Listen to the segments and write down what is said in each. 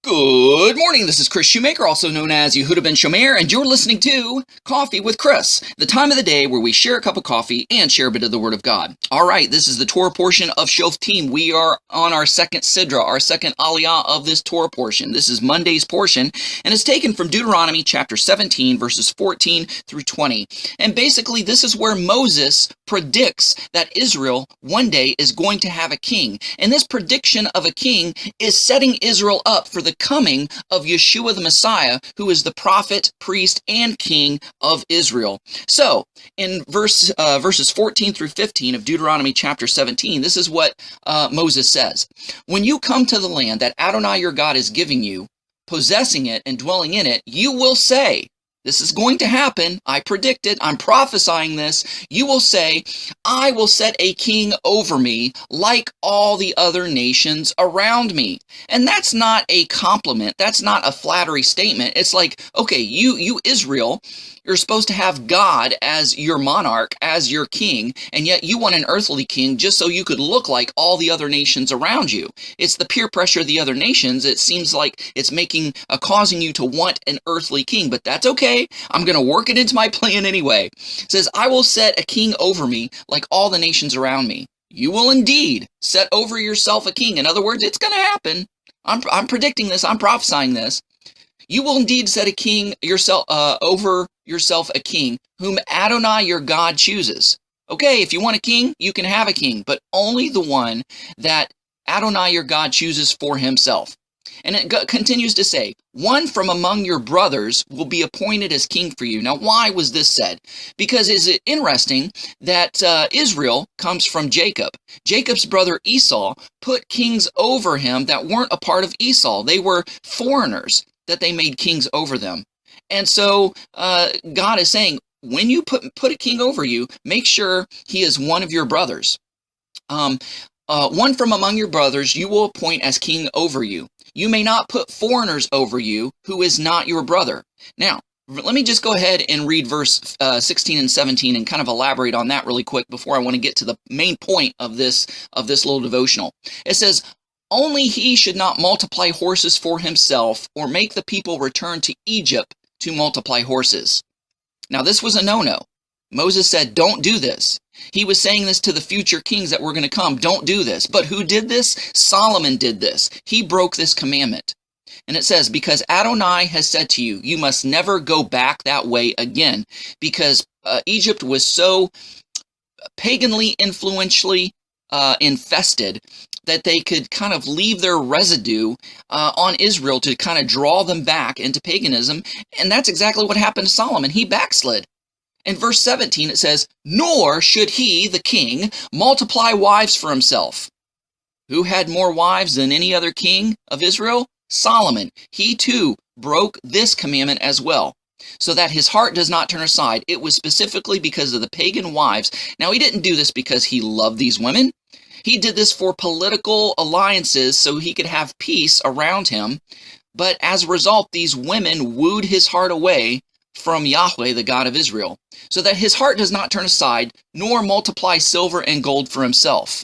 Good morning, this is Kris Shoemaker, also known as Yehudah ben Shomeyr, and you're listening to Coffee with Kris, the time of the day where we share a cup of coffee and share a bit of the Word of God. All right, this is the Torah portion of Shoftim. We are on our second Sidra, our second Aliyah of this Torah portion. This is Monday's portion, and it's taken from Deuteronomy chapter 17, verses 14 through 20. And basically, this is where Moses predicts that Israel one day is going to have a king. And this prediction of a king is setting Israel up for the coming of Yeshua the Messiah, who is the prophet, priest, and king of Israel. So, in verses 14 through 15 of Deuteronomy chapter 17, this is what Moses says. When you come to the land that Adonai your God is giving you, possessing it and dwelling in it, you will say, this is going to happen. I predict it. I'm prophesying this. You will say, I will set a king over me like all the other nations around me. And that's not a compliment. That's not a flattery statement. It's like, okay, you Israel, you're supposed to have God as your monarch, as your king, and yet you want an earthly king just so you could look like all the other nations around you. It's the peer pressure of the other nations. It seems like it's causing you to want an earthly king, but that's okay. I'm going to work it into my plan anyway. It says, I will set a king over me like all the nations around me. You will indeed set over yourself a king. In other words, it's going to happen. I'm predicting this. I'm prophesying this. You will indeed set a king over yourself a king, whom Adonai your God chooses. Okay, if you want a king, you can have a king, but only the one that Adonai your God chooses for himself. And it continues to say, one from among your brothers will be appointed as king for you. Now, why was this said? Because is it interesting that Israel comes from Jacob? Jacob's brother Esau put kings over him that weren't a part of Esau. They were foreigners that they made kings over them. And so God is saying, when you put a king over you, make sure he is one of your brothers. One from among your brothers you will appoint as king over you. You may not put foreigners over you who is not your brother. Now, let me just go ahead and read verse 16 and 17 and kind of elaborate on that really quick before I want to get to the main point of this little devotional. It says, only he should not multiply horses for himself or make the people return to Egypt to multiply horses. Now, this was a no-no. Moses said, don't do this. He was saying this to the future kings that were going to come. Don't do this. But who did this? Solomon did this. He broke this commandment. And it says, because Adonai has said to you, you must never go back that way again, because Egypt was so paganly, influentially infested that they could kind of leave their residue on Israel to kind of draw them back into paganism. And that's exactly what happened to Solomon. He backslid. In verse 17, it says, nor should he, the king, multiply wives for himself. Who had more wives than any other king of Israel? Solomon. He too broke this commandment as well, so that his heart does not turn aside. It was specifically because of the pagan wives. Now, he didn't do this because he loved these women. He did this for political alliances so he could have peace around him. But as a result, these women wooed his heart away from Yahweh, the God of Israel, so that his heart does not turn aside, nor multiply silver and gold for himself.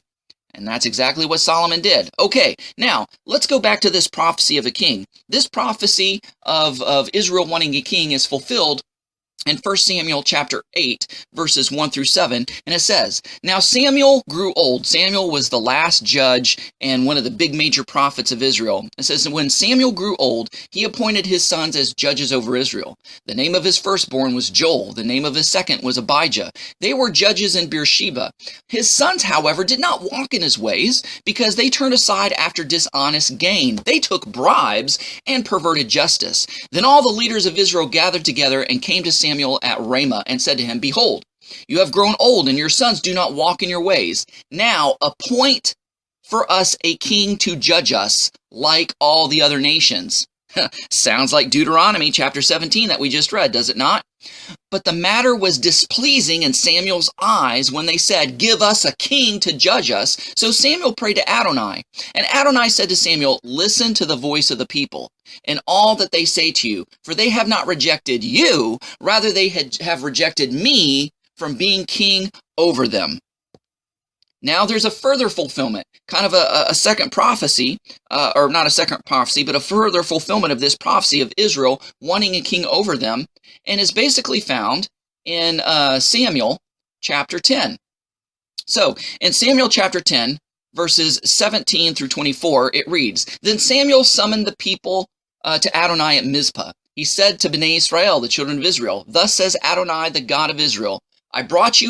And that's exactly what Solomon did. Okay, now, let's go back to this prophecy of a king. This prophecy of Israel wanting a king is fulfilled in 1 Samuel chapter 8, verses 1 through 7, and it says, now Samuel grew old. Samuel was the last judge and one of the big major prophets of Israel. It says, when Samuel grew old, he appointed his sons as judges over Israel. The name of his firstborn was Joel. The name of his second was Abijah. They were judges in Beersheba. His sons, however, did not walk in his ways because they turned aside after dishonest gain. They took bribes and perverted justice. Then all the leaders of Israel gathered together and came to Samuel at Ramah and said to him, behold, you have grown old and your sons do not walk in your ways. Now appoint for us a king to judge us like all the other nations. Sounds like Deuteronomy chapter 17 that we just read, does it not? But the matter was displeasing in Samuel's eyes when they said, give us a king to judge us. So Samuel prayed to Adonai. And Adonai said to Samuel, listen to the voice of the people and all that they say to you, for they have not rejected you, rather they have rejected me from being king over them. Now there's a further fulfillment, kind of a second prophecy, or not a second prophecy, but a further fulfillment of this prophecy of Israel wanting a king over them, and is basically found in Samuel chapter 10. So, in Samuel chapter 10, verses 17 through 24, it reads, Then Samuel summoned the people to Adonai at Mizpah. He said to Bnei Israel, the children of Israel, Thus says Adonai, the God of Israel, I brought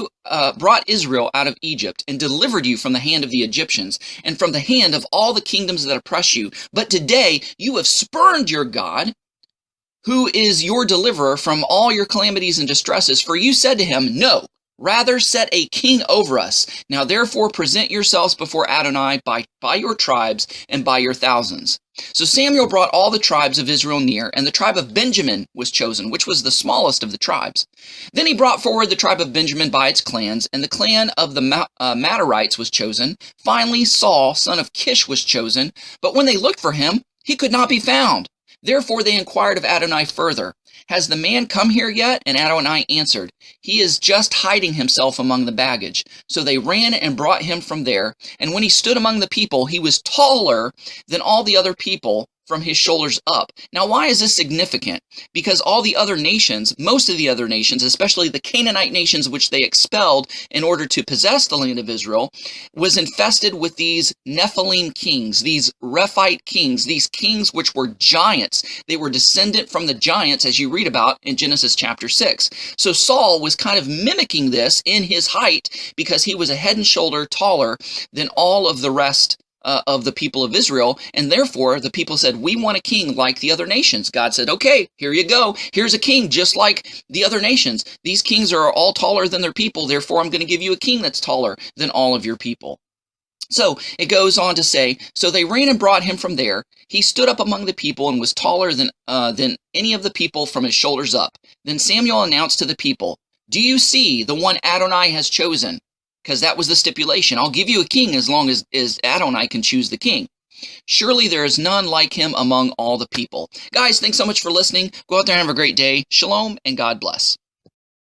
Israel out of Egypt and delivered you from the hand of the Egyptians and from the hand of all the kingdoms that oppress you. But today you have spurned your God, who is your deliverer from all your calamities and distresses. For you said to him, No, rather set a king over us. Now therefore present yourselves before Adonai by your tribes and by your thousands. So Samuel brought all the tribes of Israel near, and the tribe of Benjamin was chosen, which was the smallest of the tribes. Then he brought forward the tribe of Benjamin by its clans, and the clan of the Matarites was chosen. Finally Saul, son of Kish, was chosen, but when they looked for him, he could not be found. Therefore they inquired of Adonai further, Has the man come here yet? And Adonai answered, He is just hiding himself among the baggage. So they ran and brought him from there. And when he stood among the people, he was taller than all the other people from his shoulders up. Now, why is this significant? Because all the other nations, most of the other nations, especially the Canaanite nations which they expelled in order to possess the land of Israel, was infested with these Nephilim kings, these Rephite kings, these kings which were giants. They were descendant from the giants, as you read about in Genesis chapter 6. So Saul was kind of mimicking this in his height because he was a head and shoulder taller than all of the rest of the people of Israel, and therefore the people said, we want a king like the other nations. God said, okay, here you go. Here's a king just like the other nations. These kings are all taller than their people, therefore I'm going to give you a king that's taller than all of your people. So it goes on to say, so they ran and brought him from there. He stood up among the people and was taller than any of the people from his shoulders up. Then Samuel announced to the people, do you see the one Adonai has chosen? Because that was the stipulation. I'll give you a king as long as Adonai can choose the king. Surely there is none like him among all the people. Guys, thanks so much for listening. Go out there and have a great day. Shalom and God bless.